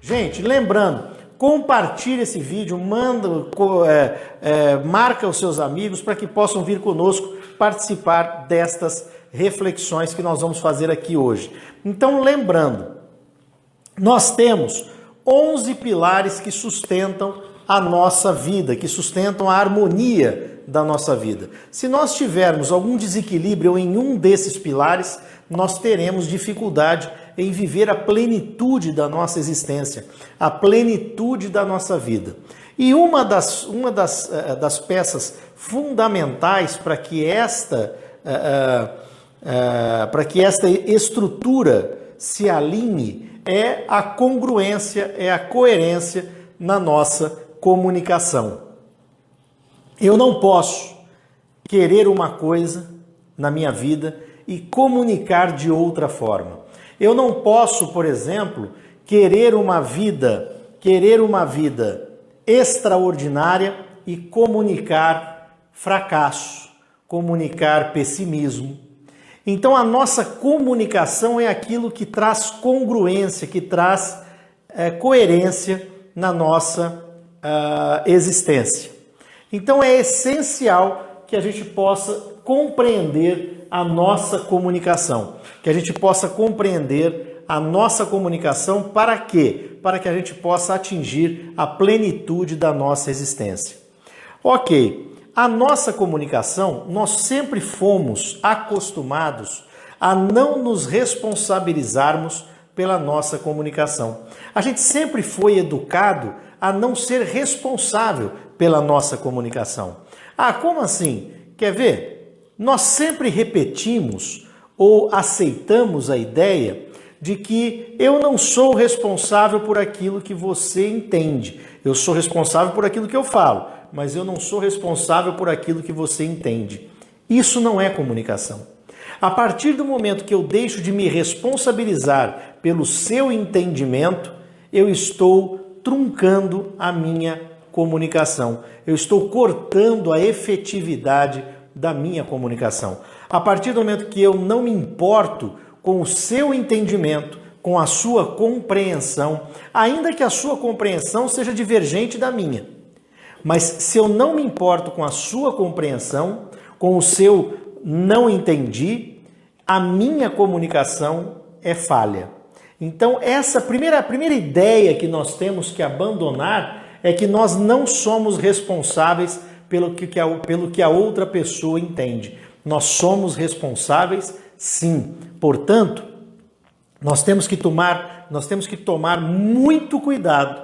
Gente, lembrando, compartilhe esse vídeo, marca os seus amigos para que possam vir conosco participar destas reflexões que nós vamos fazer aqui hoje. Então, lembrando, nós temos 11 pilares que sustentam a nossa vida, que sustentam a harmonia da nossa vida. Se nós tivermos algum desequilíbrio em um desses pilares, nós teremos dificuldade em viver a plenitude da nossa existência, a plenitude da nossa vida. E uma das peças fundamentais para que esta estrutura se alinhe é a congruência, é a coerência na nossa comunicação. Eu não posso querer uma coisa na minha vida e comunicar de outra forma. Eu não posso, por exemplo, querer uma vida extraordinária e comunicar fracasso, comunicar pessimismo. Então a nossa comunicação é aquilo que traz congruência, que traz coerência na nossa existência. Então é essencial que a gente possa compreender a nossa comunicação, que a gente possa compreender a nossa comunicação para quê? Para que a gente possa atingir a plenitude da nossa existência. Ok. A nossa comunicação, nós sempre fomos acostumados a não nos responsabilizarmos pela nossa comunicação. A gente sempre foi educado a não ser responsável pela nossa comunicação. Ah, como assim? Quer ver? Nós sempre repetimos ou aceitamos a ideia de que eu não sou responsável por aquilo que você entende. Eu sou responsável por aquilo que eu falo, mas eu não sou responsável por aquilo que você entende. Isso não é comunicação. A partir do momento que eu deixo de me responsabilizar pelo seu entendimento, eu estou truncando a minha comunicação. Eu estou cortando a efetividade da minha comunicação. A partir do momento que eu não me importo com o seu entendimento, com a sua compreensão, ainda que a sua compreensão seja divergente da minha. Mas se eu não me importo com a sua compreensão, com o seu não entendi, a minha comunicação é falha. Então, essa primeira ideia que nós temos que abandonar é que nós não somos responsáveis pelo que a outra pessoa entende. Nós somos responsáveis, sim. Portanto, nós temos que tomar muito cuidado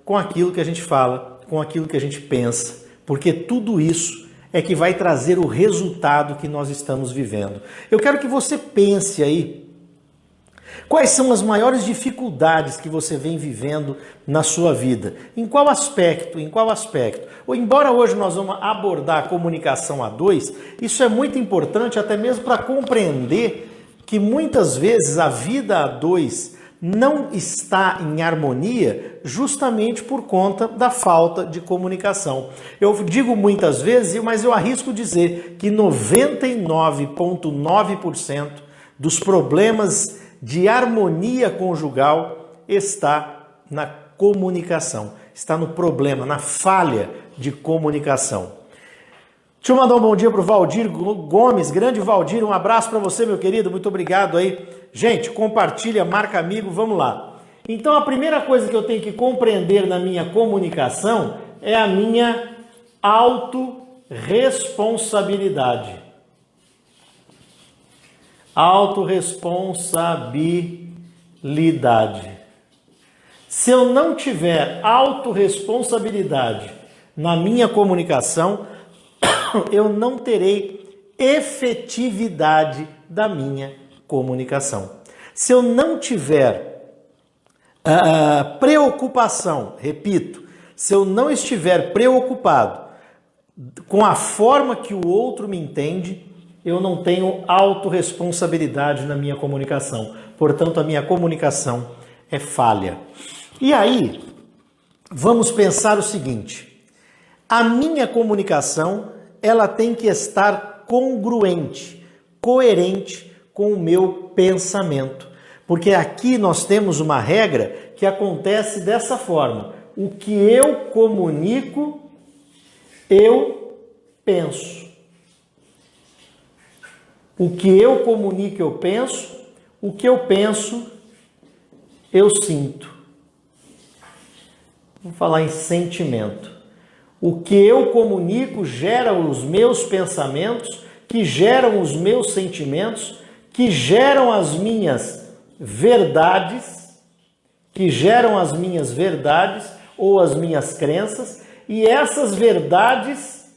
com aquilo que a gente fala, com aquilo que a gente pensa, porque tudo isso é que vai trazer o resultado que nós estamos vivendo. Eu quero que você pense aí, quais são as maiores dificuldades que você vem vivendo na sua vida? Em qual aspecto? Ou embora hoje nós vamos abordar a comunicação a dois, isso é muito importante até mesmo para compreender que muitas vezes a vida a dois não está em harmonia justamente por conta da falta de comunicação. Eu digo muitas vezes, mas eu arrisco dizer que 99,9% dos problemas de harmonia conjugal está na comunicação, está no problema, na falha de comunicação. Deixa eu mandar um bom dia para o Valdir Gomes, grande Valdir, um abraço para você, meu querido, muito obrigado aí. Gente, compartilha, marca amigo, vamos lá. Então a primeira coisa que eu tenho que compreender na minha comunicação é a minha autorresponsabilidade. Autorresponsabilidade. Se eu não tiver autorresponsabilidade na minha comunicação, eu não terei efetividade da minha comunicação. Se eu não tiver preocupação, repito, se eu não estiver preocupado com a forma que o outro me entende, eu não tenho autorresponsabilidade na minha comunicação. Portanto, a minha comunicação é falha. E aí, vamos pensar o seguinte: a minha comunicação, ela tem que estar congruente, coerente com o meu pensamento. Porque aqui nós temos uma regra que acontece dessa forma. O que eu comunico, eu penso. O que eu comunico, eu penso. O que eu penso, eu sinto. Vou falar em sentimento. O que eu comunico gera os meus pensamentos, que geram os meus sentimentos, que geram as minhas verdades, ou as minhas crenças, e essas verdades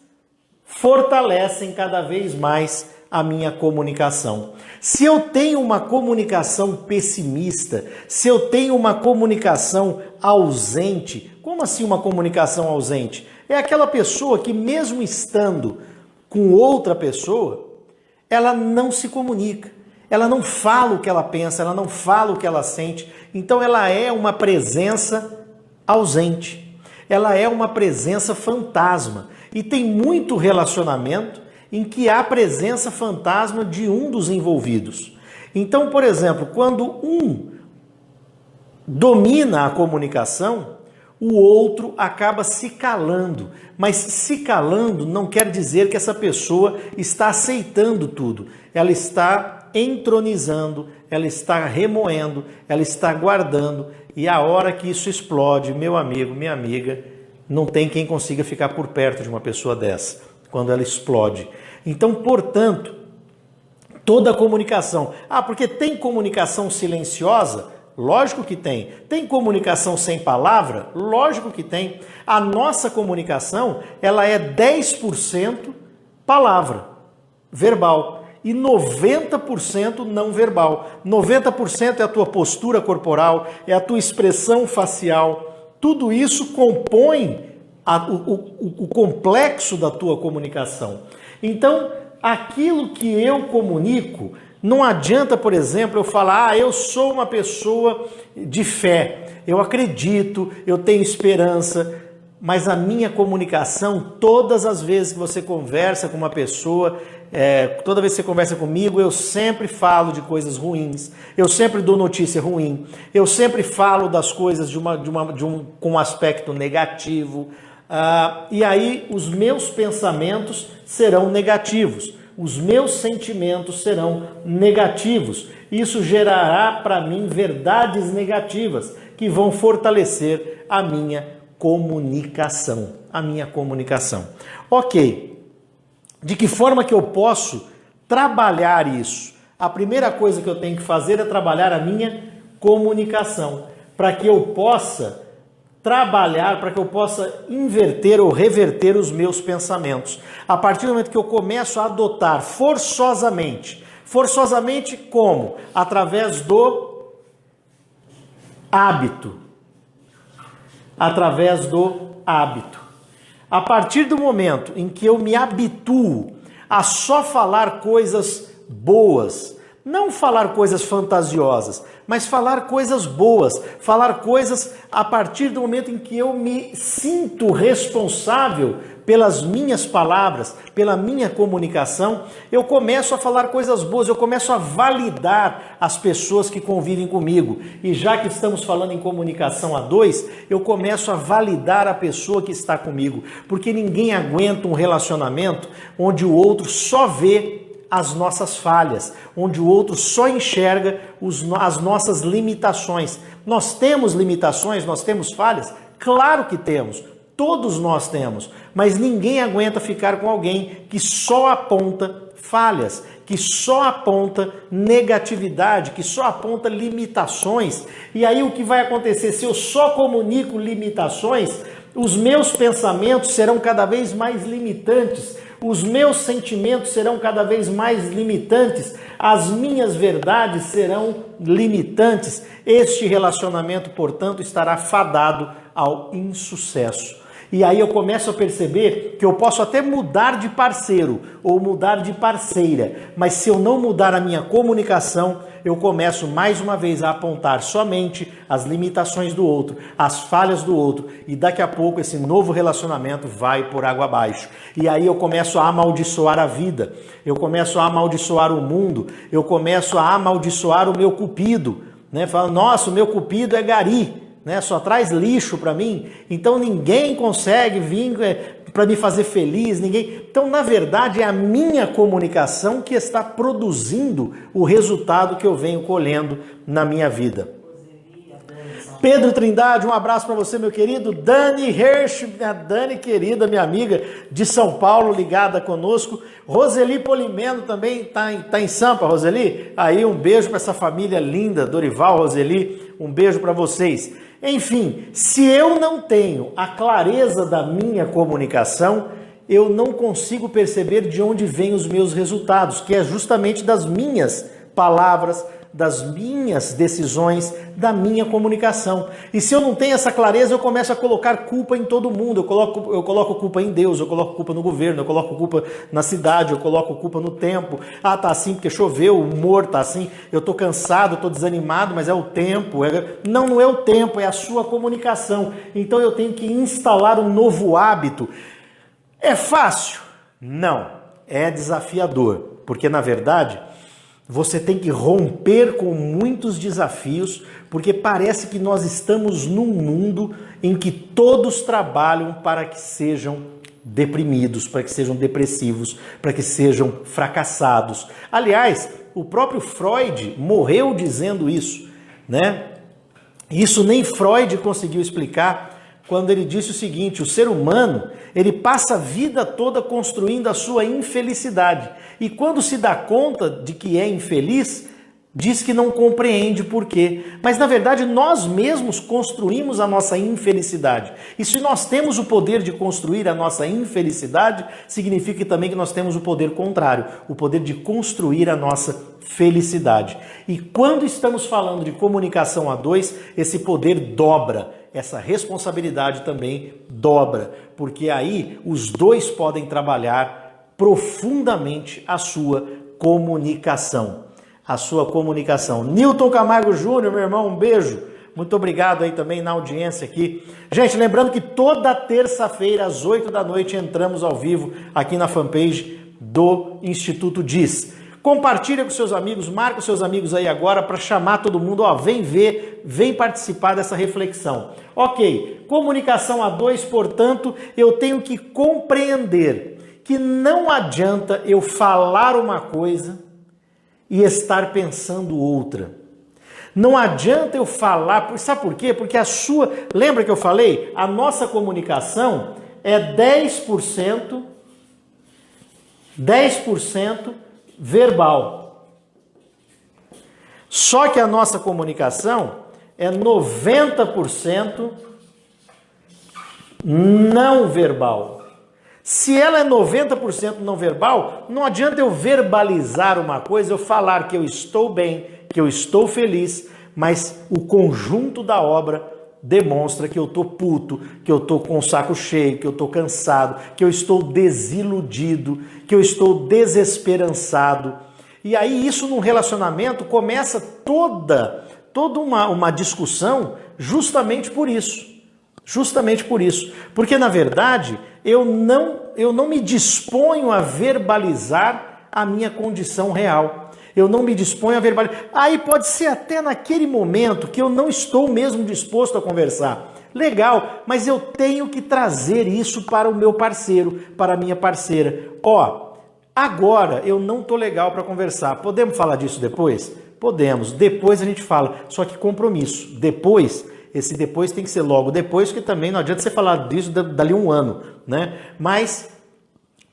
fortalecem cada vez mais a minha comunicação. Se eu tenho uma comunicação pessimista, se eu tenho uma comunicação ausente, como assim uma comunicação ausente? É aquela pessoa que mesmo estando com outra pessoa, ela não se comunica, ela não fala o que ela pensa, ela não fala o que ela sente, então ela é uma presença ausente, ela é uma presença fantasma. E tem muito relacionamento em que há presença fantasma de um dos envolvidos. Então, por exemplo, quando um domina a comunicação, o outro acaba se calando. Mas se calando não quer dizer que essa pessoa está aceitando tudo. Ela está entronizando, ela está remoendo, ela está guardando. E a hora que isso explode, meu amigo, minha amiga, não tem quem consiga ficar por perto de uma pessoa dessa, quando ela explode. Então, portanto, toda a comunicação... porque tem comunicação silenciosa? Lógico que tem. Tem comunicação sem palavra? Lógico que tem. A nossa comunicação, ela é 10% palavra, verbal, e 90% não verbal. 90% é a tua postura corporal, é a tua expressão facial. Tudo isso compõe o complexo da tua comunicação. Então, aquilo que eu comunico, não adianta, por exemplo, eu falar, eu sou uma pessoa de fé, eu acredito, eu tenho esperança, mas a minha comunicação, todas as vezes que você conversa com uma pessoa, toda vez que você conversa comigo, eu sempre falo de coisas ruins, eu sempre dou notícia ruim, eu sempre falo das coisas com um aspecto negativo, e aí os meus pensamentos serão negativos, os meus sentimentos serão negativos. Isso gerará para mim verdades negativas que vão fortalecer a minha comunicação. Ok. De que forma que eu posso trabalhar isso? A primeira coisa que eu tenho que fazer é trabalhar a minha comunicação, para que eu possa trabalhar, para que eu possa inverter ou reverter os meus pensamentos. A partir do momento que eu começo a adotar forçosamente como? Através do hábito. A partir do momento em que eu me habituo a só falar coisas boas, não falar coisas fantasiosas, mas falar coisas boas, falar coisas a partir do momento em que eu me sinto responsável pelas minhas palavras, pela minha comunicação, eu começo a falar coisas boas, eu começo a validar as pessoas que convivem comigo. E já que estamos falando em comunicação a dois, eu começo a validar a pessoa que está comigo, porque ninguém aguenta um relacionamento onde o outro só vê as nossas falhas, onde o outro só enxerga as nossas limitações. Nós temos limitações, nós temos falhas? Claro que temos, todos nós temos, mas ninguém aguenta ficar com alguém que só aponta falhas, que só aponta negatividade, que só aponta limitações. E aí o que vai acontecer? Se eu só comunico limitações, os meus pensamentos serão cada vez mais limitantes, os meus sentimentos serão cada vez mais limitantes, as minhas verdades serão limitantes. Este relacionamento, portanto, estará fadado ao insucesso. E aí eu começo a perceber que eu posso até mudar de parceiro ou mudar de parceira, mas se eu não mudar a minha comunicação, eu começo mais uma vez a apontar somente as limitações do outro, as falhas do outro, e daqui a pouco esse novo relacionamento vai por água abaixo. E aí eu começo a amaldiçoar a vida, eu começo a amaldiçoar o mundo, eu começo a amaldiçoar o meu cupido, né? Fala, nossa, o meu cupido é gari, né? Só traz lixo para mim, então ninguém consegue vir para me fazer feliz, ninguém. Então, na verdade, é a minha comunicação que está produzindo o resultado que eu venho colhendo na minha vida. Pedro Trindade, um abraço para você, meu querido. Dani Hirsch, a Dani querida, minha amiga de São Paulo, ligada conosco. Roseli Polimeno também tá em Sampa, Roseli. Aí um beijo para essa família linda, Dorival, Roseli, um beijo para vocês. Enfim, se eu não tenho a clareza da minha comunicação, eu não consigo perceber de onde vêm os meus resultados, que é justamente das minhas palavras, das minhas decisões, da minha comunicação. E se eu não tenho essa clareza, eu começo a colocar culpa em todo mundo. Eu coloco culpa em Deus, eu coloco culpa no governo, eu coloco culpa na cidade, eu coloco culpa no tempo. Ah, tá assim porque choveu, o humor tá assim, eu tô cansado, tô desanimado, mas é o tempo. Não, não é o tempo, é a sua comunicação. Então eu tenho que instalar um novo hábito. É fácil? Não. É desafiador, porque na verdade você tem que romper com muitos desafios, porque parece que nós estamos num mundo em que todos trabalham para que sejam deprimidos, para que sejam depressivos, para que sejam fracassados. Aliás, o próprio Freud morreu dizendo isso, né? Isso nem Freud conseguiu explicar quando ele disse o seguinte: o ser humano, ele passa a vida toda construindo a sua infelicidade. E quando se dá conta de que é infeliz, diz que não compreende por quê. Mas na verdade nós mesmos construímos a nossa infelicidade. E se nós temos o poder de construir a nossa infelicidade, significa também que nós temos o poder contrário, o poder de construir a nossa felicidade. E quando estamos falando de comunicação a dois, esse poder dobra. Essa responsabilidade também dobra, porque aí os dois podem trabalhar profundamente a sua comunicação. A sua comunicação. Newton Camargo Júnior, meu irmão, um beijo. Muito obrigado aí também na audiência aqui. Gente, lembrando que toda terça-feira às 8 da noite entramos ao vivo aqui na fanpage do Instituto Diz. Compartilha com seus amigos, marca os seus amigos aí agora para chamar todo mundo, ó, vem ver, vem participar dessa reflexão. Ok, comunicação a dois, portanto, eu tenho que compreender que não adianta eu falar uma coisa e estar pensando outra. Não adianta eu falar, sabe por quê? Porque lembra que eu falei? A nossa comunicação é 10% verbal. Só que a nossa comunicação é 90% não verbal. Se ela é 90% não verbal, não adianta eu verbalizar uma coisa, eu falar que eu estou bem, que eu estou feliz, mas o conjunto da obra demonstra que eu estou puto, que eu estou com o saco cheio, que eu estou cansado, que eu estou desiludido, que eu estou desesperançado. E aí isso num relacionamento começa toda uma discussão justamente por isso. Justamente por isso. Porque na verdade eu não me disponho a verbalizar a minha condição real. Eu não me disponho a verbalizar. Aí pode ser até naquele momento que eu não estou mesmo disposto a conversar. Legal, mas eu tenho que trazer isso para o meu parceiro, para a minha parceira. Ó, agora eu não tô legal para conversar. Podemos falar disso depois? Podemos. Depois a gente fala. Só que compromisso. Depois, esse depois tem que ser logo depois, porque também não adianta você falar disso dali um ano, né? Mas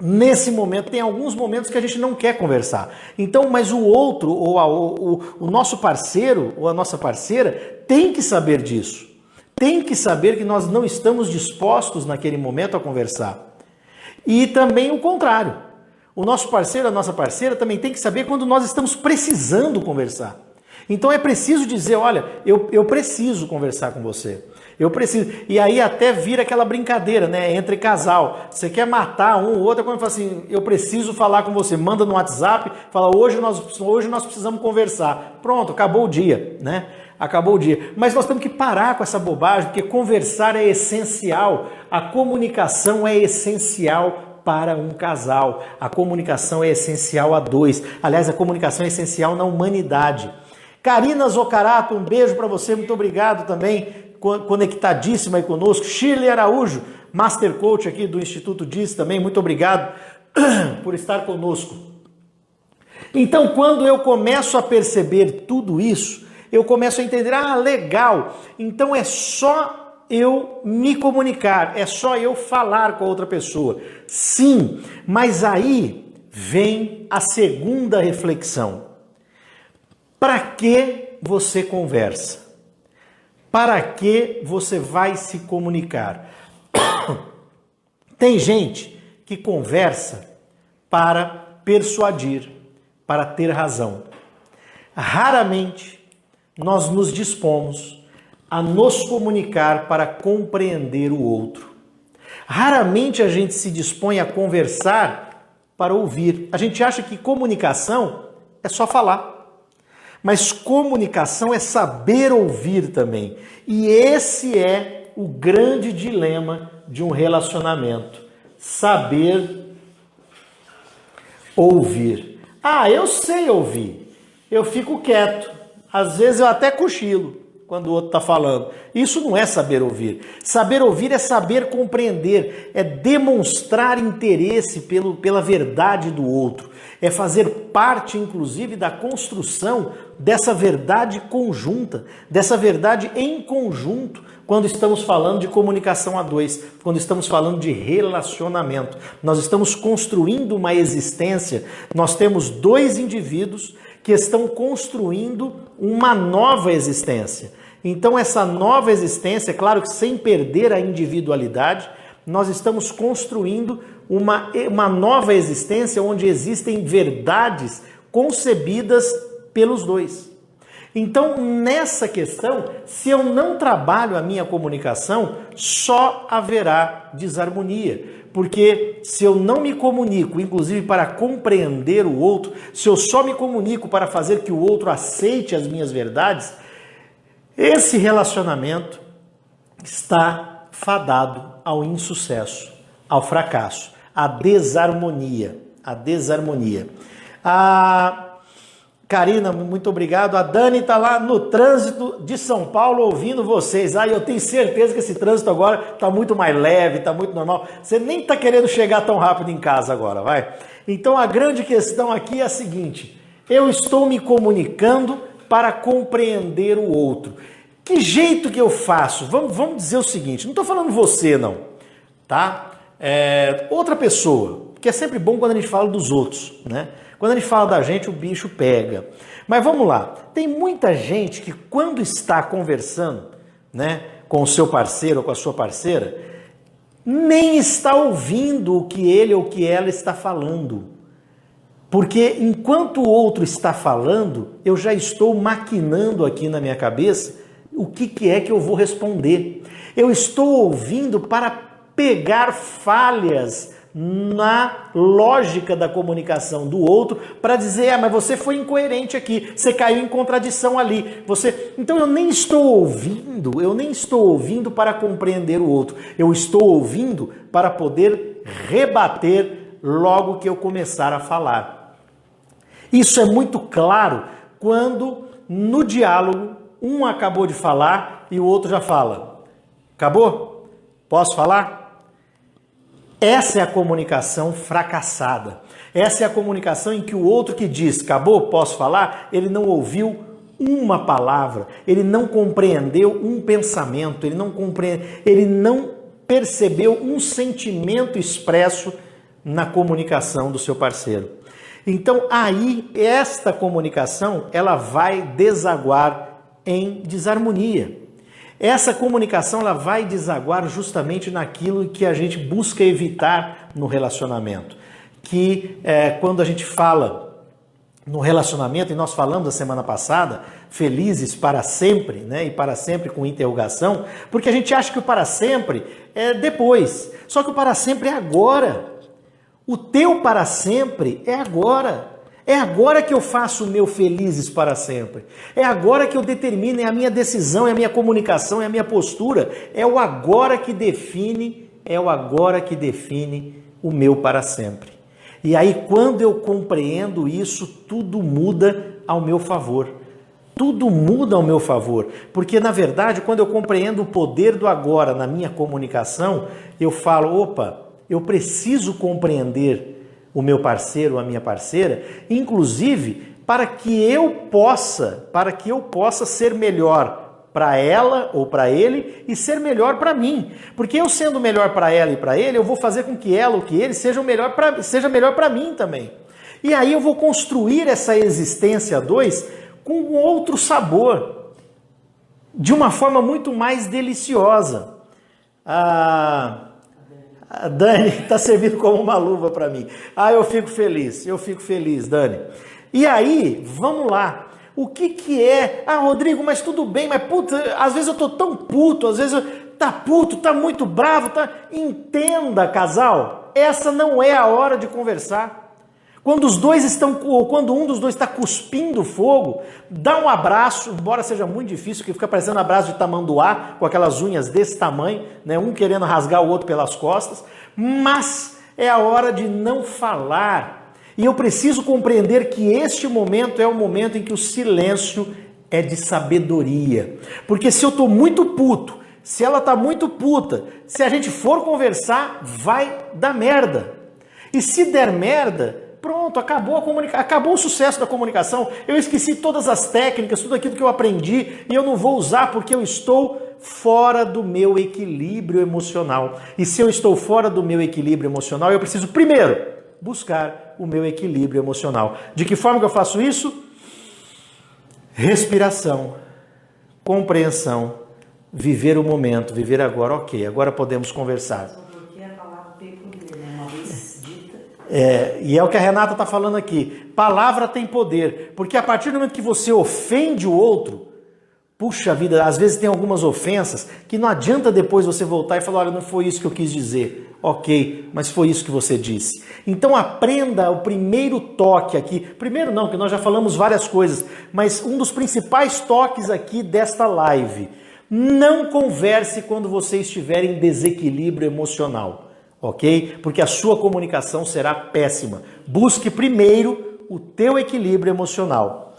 nesse momento, tem alguns momentos que a gente não quer conversar. Então, mas o outro, ou o nosso parceiro, ou a nossa parceira, tem que saber disso. Tem que saber que nós não estamos dispostos naquele momento a conversar. E também o contrário. O nosso parceiro, a nossa parceira, também tem que saber quando nós estamos precisando conversar. Então é preciso dizer, olha, eu preciso conversar com você. Eu preciso. E aí até vira aquela brincadeira, né? Entre casal. Você quer matar um ou outro, quando fala assim, eu preciso falar com você. Manda no WhatsApp, fala, hoje nós precisamos conversar. Pronto, acabou o dia, né? Acabou o dia. Mas nós temos que parar com essa bobagem, porque conversar é essencial. A comunicação é essencial para um casal. A comunicação é essencial a dois. Aliás, a comunicação é essencial na humanidade. Karina Zoccarato, um beijo para você, muito obrigado também, conectadíssima aí conosco. Shirley Araújo, Master Coach aqui do Instituto DIS também, muito obrigado por estar conosco. Então, quando eu começo a perceber tudo isso, eu começo a entender, legal, então é só eu me comunicar, é só eu falar com a outra pessoa. Sim, mas aí vem a segunda reflexão. Para que você conversa? Para que você vai se comunicar? Tem gente que conversa para persuadir, para ter razão. Raramente nós nos dispomos a nos comunicar para compreender o outro. Raramente a gente se dispõe a conversar para ouvir. A gente acha que comunicação é só falar. Mas comunicação é saber ouvir também. E esse é o grande dilema de um relacionamento. Saber ouvir. Eu sei ouvir. Eu fico quieto. Às vezes eu até cochilo quando o outro está falando. Isso não é saber ouvir. Saber ouvir é saber compreender, é demonstrar interesse pela verdade do outro, é fazer parte, inclusive, da construção dessa verdade conjunta, dessa verdade em conjunto, quando estamos falando de comunicação a dois, quando estamos falando de relacionamento. Nós estamos construindo uma existência, nós temos dois indivíduos que estão construindo uma nova existência. Então, essa nova existência, claro que sem perder a individualidade, nós estamos construindo uma nova existência onde existem verdades concebidas pelos dois. Então, nessa questão, se eu não trabalho a minha comunicação, só haverá desarmonia. Porque se eu não me comunico, inclusive para compreender o outro, se eu só me comunico para fazer que o outro aceite as minhas verdades, esse relacionamento está fadado ao insucesso, ao fracasso, à desarmonia. Karina, muito obrigado. A Dani está lá no trânsito de São Paulo ouvindo vocês. Eu tenho certeza que esse trânsito agora está muito mais leve, está muito normal. Você nem está querendo chegar tão rápido em casa agora, vai? Então a grande questão aqui é a seguinte: eu estou me comunicando para compreender o outro. Que jeito que eu faço? Vamos dizer o seguinte, não estou falando você não, tá? Outra pessoa, que é sempre bom quando a gente fala dos outros, né? Quando a gente fala da gente, o bicho pega. Mas vamos lá, tem muita gente que quando está conversando, né, com o seu parceiro ou com a sua parceira, nem está ouvindo o que ele ou que ela está falando. Porque enquanto o outro está falando, eu já estou maquinando aqui na minha cabeça o que é que eu vou responder. Eu estou ouvindo para pegar falhas na lógica da comunicação do outro para dizer, mas você foi incoerente aqui, você caiu em contradição ali. Então eu nem estou ouvindo para compreender o outro. Eu estou ouvindo para poder rebater logo que eu começar a falar. Isso é muito claro quando no diálogo um acabou de falar e o outro já fala. Acabou? Posso falar? Essa é a comunicação fracassada. Essa é a comunicação em que o outro que diz, acabou, posso falar, ele não ouviu uma palavra, ele não compreendeu um pensamento, ele não percebeu um sentimento expresso na comunicação do seu parceiro. Então aí, esta comunicação, ela vai desaguar em desarmonia. Essa comunicação ela vai desaguar justamente naquilo que a gente busca evitar no relacionamento. Quando a gente fala no relacionamento, e nós falamos a semana passada, felizes para sempre, né? E para sempre com interrogação, porque a gente acha que o para sempre é depois. Só que o para sempre é agora. O teu para sempre é agora. É agora que eu faço o meu felizes para sempre. É agora que eu determino, é a minha decisão, é a minha comunicação, é a minha postura. É o agora que define o meu para sempre. E aí quando eu compreendo isso, tudo muda ao meu favor. tudo muda ao meu favor, porque na verdade, quando eu compreendo o poder do agora na minha comunicação, eu falo, opa, eu preciso compreender o meu parceiro, a minha parceira, inclusive para que eu possa ser melhor para ela ou para ele e ser melhor para mim. Porque eu sendo melhor para ela e para ele, eu vou fazer com que ela ou que ele seja melhor para mim também. E aí eu vou construir essa existência a dois com um outro sabor, de uma forma muito mais deliciosa. A Dani está servindo como uma luva para mim. Eu fico feliz, Dani. E aí, vamos lá. O que é? Rodrigo, mas tudo bem, mas puta, às vezes eu tô tão puto, às vezes tá muito bravo, Entenda, casal, essa não é a hora de conversar. Quando quando um dos dois está cuspindo fogo, dá um abraço, embora seja muito difícil, que fica parecendo um abraço de tamanduá, com aquelas unhas desse tamanho, né? Um querendo rasgar o outro pelas costas, mas é a hora de não falar. E eu preciso compreender que este momento é o momento em que o silêncio é de sabedoria. Porque se eu estou muito puto, se ela está muito puta, se a gente for conversar, vai dar merda. E se der merda, pronto, acabou o sucesso da comunicação. Eu esqueci todas as técnicas, tudo aquilo que eu aprendi e eu não vou usar porque eu estou fora do meu equilíbrio emocional. E se eu estou fora do meu equilíbrio emocional, eu preciso primeiro buscar o meu equilíbrio emocional. De que forma que eu faço isso? Respiração, compreensão, viver o momento, viver agora. Ok, agora podemos conversar. E é o que a Renata está falando aqui. Palavra tem poder, porque a partir do momento que você ofende o outro, puxa vida, às vezes tem algumas ofensas que não adianta depois você voltar e falar, olha, não foi isso que eu quis dizer. Ok, mas foi isso que você disse. Então aprenda o primeiro toque aqui. Primeiro não, que nós já falamos várias coisas, mas um dos principais toques aqui desta live. Não converse quando você estiver em desequilíbrio emocional. Ok? Porque a sua comunicação será péssima. Busque primeiro o teu equilíbrio emocional.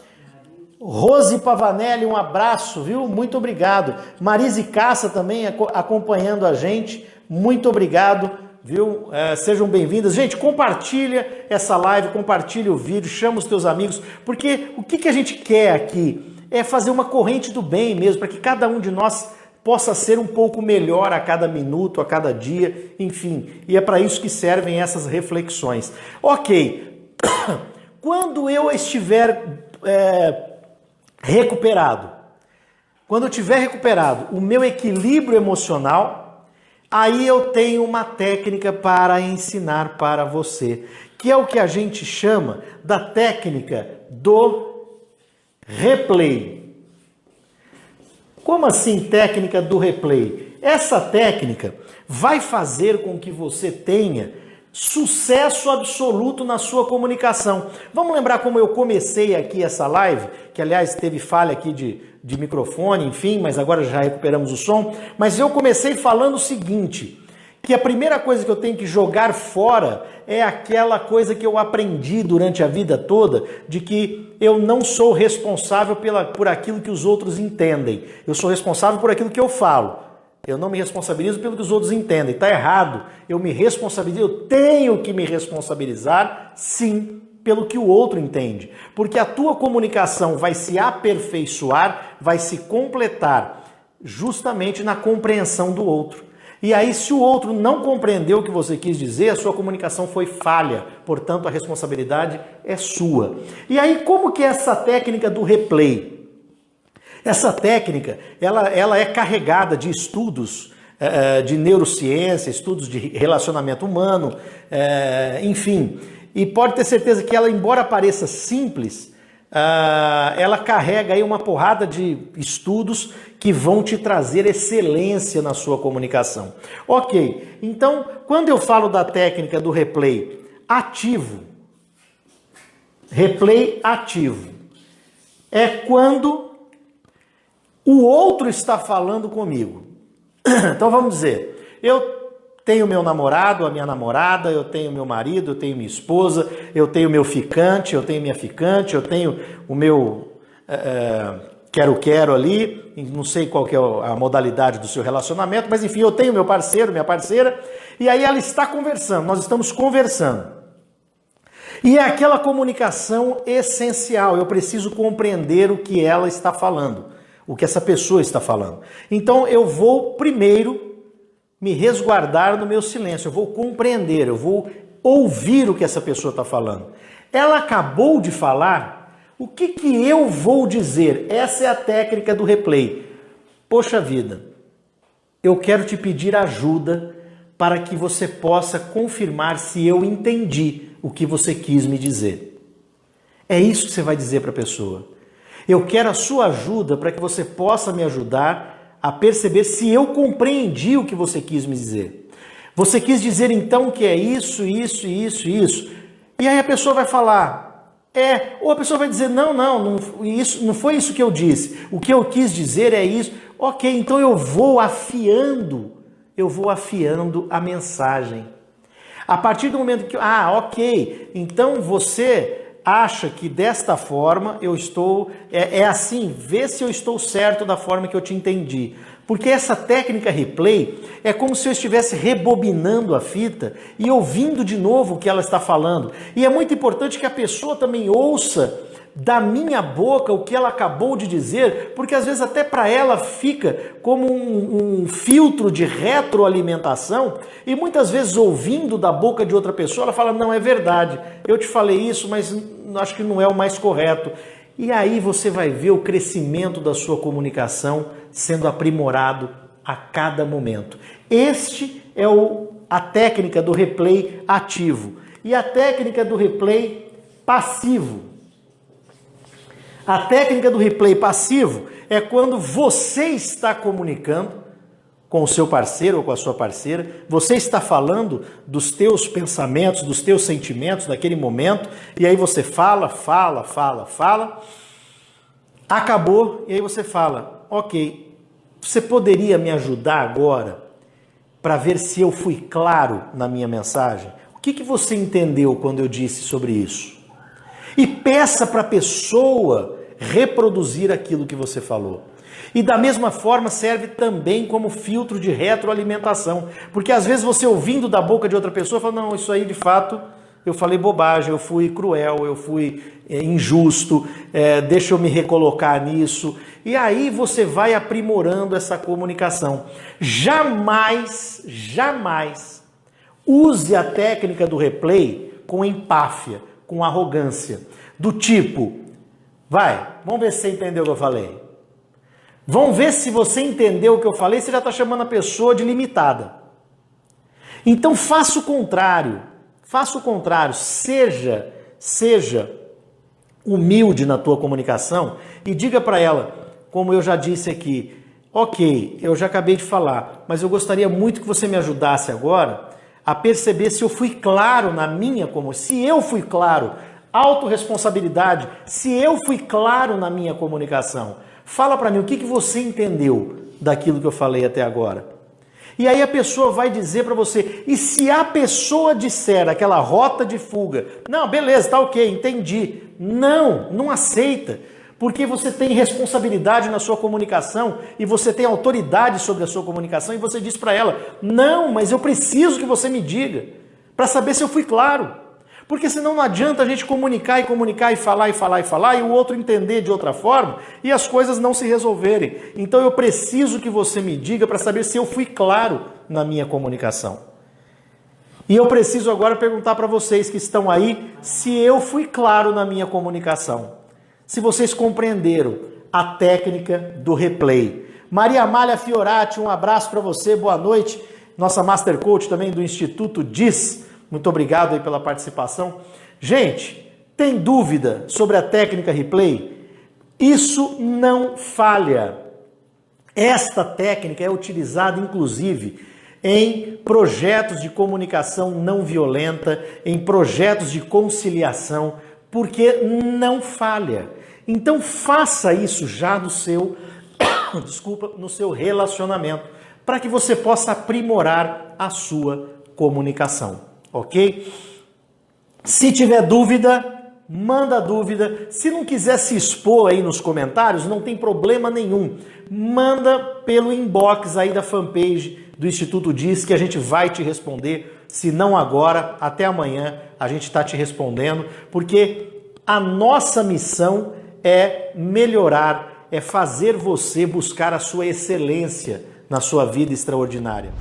Rose Pavanelli, um abraço, viu? Muito obrigado. Marise Caça também acompanhando a gente. Muito obrigado, viu? Sejam bem-vindas. Gente, compartilha essa live, compartilha o vídeo, chama os teus amigos, porque o que a gente quer aqui é fazer uma corrente do bem mesmo, para que cada um de nós possa ser um pouco melhor a cada minuto, a cada dia, enfim. E é para isso que servem essas reflexões. Ok, quando eu estiver recuperado, quando eu tiver recuperado o meu equilíbrio emocional, aí eu tenho uma técnica para ensinar para você, que é o que a gente chama da técnica do replay. Como assim técnica do replay? Essa técnica vai fazer com que você tenha sucesso absoluto na sua comunicação. Vamos lembrar como eu comecei aqui essa live, que aliás teve falha aqui de microfone, enfim, mas agora já recuperamos o som. Mas eu comecei falando o seguinte, que a primeira coisa que eu tenho que jogar fora é aquela coisa que eu aprendi durante a vida toda, de que eu não sou responsável por aquilo que os outros entendem. Eu sou responsável por aquilo que eu falo. Eu não me responsabilizo pelo que os outros entendem. Está errado. Eu me responsabilizo, eu tenho que me responsabilizar, sim, pelo que o outro entende. Porque a tua comunicação vai se aperfeiçoar, vai se completar justamente na compreensão do outro. E aí, se o outro não compreendeu o que você quis dizer, a sua comunicação foi falha. Portanto, a responsabilidade é sua. E aí, como que é essa técnica do replay? Essa técnica, ela é carregada de estudos de neurociência, estudos de relacionamento humano, enfim. E pode ter certeza que ela, embora pareça simples, ela carrega aí uma porrada de estudos que vão te trazer excelência na sua comunicação. Ok, então quando eu falo da técnica do replay ativo, é quando o outro está falando comigo. Então vamos dizer, eu tenho meu namorado, a minha namorada, eu tenho meu marido, eu tenho minha esposa, eu tenho meu ficante, eu tenho minha ficante, eu tenho o meu quero ali, não sei qual que é a modalidade do seu relacionamento, mas enfim, eu tenho meu parceiro, minha parceira, e aí ela está conversando, nós estamos conversando. E é aquela comunicação essencial, eu preciso compreender o que ela está falando, o que essa pessoa está falando. Então eu vou primeiro me resguardar no meu silêncio, eu vou compreender, eu vou ouvir o que essa pessoa está falando. Ela acabou de falar, o que eu vou dizer? Essa é a técnica do replay. Poxa vida, eu quero te pedir ajuda para que você possa confirmar se eu entendi o que você quis me dizer. É isso que você vai dizer para a pessoa. Eu quero a sua ajuda para que você possa me ajudar a perceber se eu compreendi o que você quis me dizer. Você quis dizer então que é isso. E aí a pessoa vai falar, ou a pessoa vai dizer, não foi isso que eu disse. O que eu quis dizer é isso. Ok, então eu vou afiando a mensagem. A partir do momento que, ok, então você acha que desta forma eu estou, é assim, vê se eu estou certo da forma que eu te entendi. Porque essa técnica replay é como se eu estivesse rebobinando a fita e ouvindo de novo o que ela está falando. E é muito importante que a pessoa também ouça da minha boca o que ela acabou de dizer, porque às vezes até para ela fica como um filtro de retroalimentação e muitas vezes ouvindo da boca de outra pessoa, ela fala, não, é verdade, eu te falei isso, mas acho que não é o mais correto. E aí você vai ver o crescimento da sua comunicação sendo aprimorado a cada momento. Este é a técnica do replay ativo e a técnica do replay passivo. A técnica do replay passivo é quando você está comunicando com o seu parceiro ou com a sua parceira, você está falando dos teus pensamentos, dos teus sentimentos naquele momento, e aí você fala, acabou, e aí você fala, ok, você poderia me ajudar agora para ver se eu fui claro na minha mensagem? O que você entendeu quando eu disse sobre isso? E peça para a pessoa reproduzir aquilo que você falou. E da mesma forma serve também como filtro de retroalimentação. Porque às vezes você ouvindo da boca de outra pessoa fala, não, isso aí de fato eu falei bobagem, eu fui cruel, eu fui injusto, deixa eu me recolocar nisso. E aí você vai aprimorando essa comunicação. Jamais use a técnica do replay com empáfia, com arrogância. Do tipo, vamos ver se você entendeu o que eu falei. Vamos ver se você entendeu o que eu falei, você já está chamando a pessoa de limitada. Então faça o contrário, seja humilde na tua comunicação e diga para ela, como eu já disse aqui, ok, eu já acabei de falar, mas eu gostaria muito que você me ajudasse agora a perceber se eu fui claro na minha comunicação, se eu fui claro, autorresponsabilidade, se eu fui claro na minha comunicação. Fala para mim o que você entendeu daquilo que eu falei até agora. E aí a pessoa vai dizer para você, e se a pessoa disser aquela rota de fuga, não, beleza, tá ok, entendi. Não aceita, porque você tem responsabilidade na sua comunicação e você tem autoridade sobre a sua comunicação e você diz para ela, não, mas eu preciso que você me diga, para saber se eu fui claro. Porque senão não adianta a gente comunicar e falar e o outro entender de outra forma e as coisas não se resolverem. Então eu preciso que você me diga para saber se eu fui claro na minha comunicação. E eu preciso agora perguntar para vocês que estão aí se eu fui claro na minha comunicação. Se vocês compreenderam a técnica do replay. Maria Amália Fiorati, um abraço para você, boa noite. Nossa Master Coach também do Instituto DIS. Muito obrigado aí pela participação. Gente, tem dúvida sobre a técnica replay? Isso não falha. Esta técnica é utilizada, inclusive, em projetos de comunicação não violenta, em projetos de conciliação, porque não falha. Então faça isso já no seu, no seu relacionamento, para que você possa aprimorar a sua comunicação. Ok? Se tiver dúvida, manda dúvida. Se não quiser se expor aí nos comentários, não tem problema nenhum. Manda pelo inbox aí da fanpage do Instituto Diz que a gente vai te responder. Se não agora, até amanhã a gente está te respondendo, porque a nossa missão é melhorar, é fazer você buscar a sua excelência na sua vida extraordinária.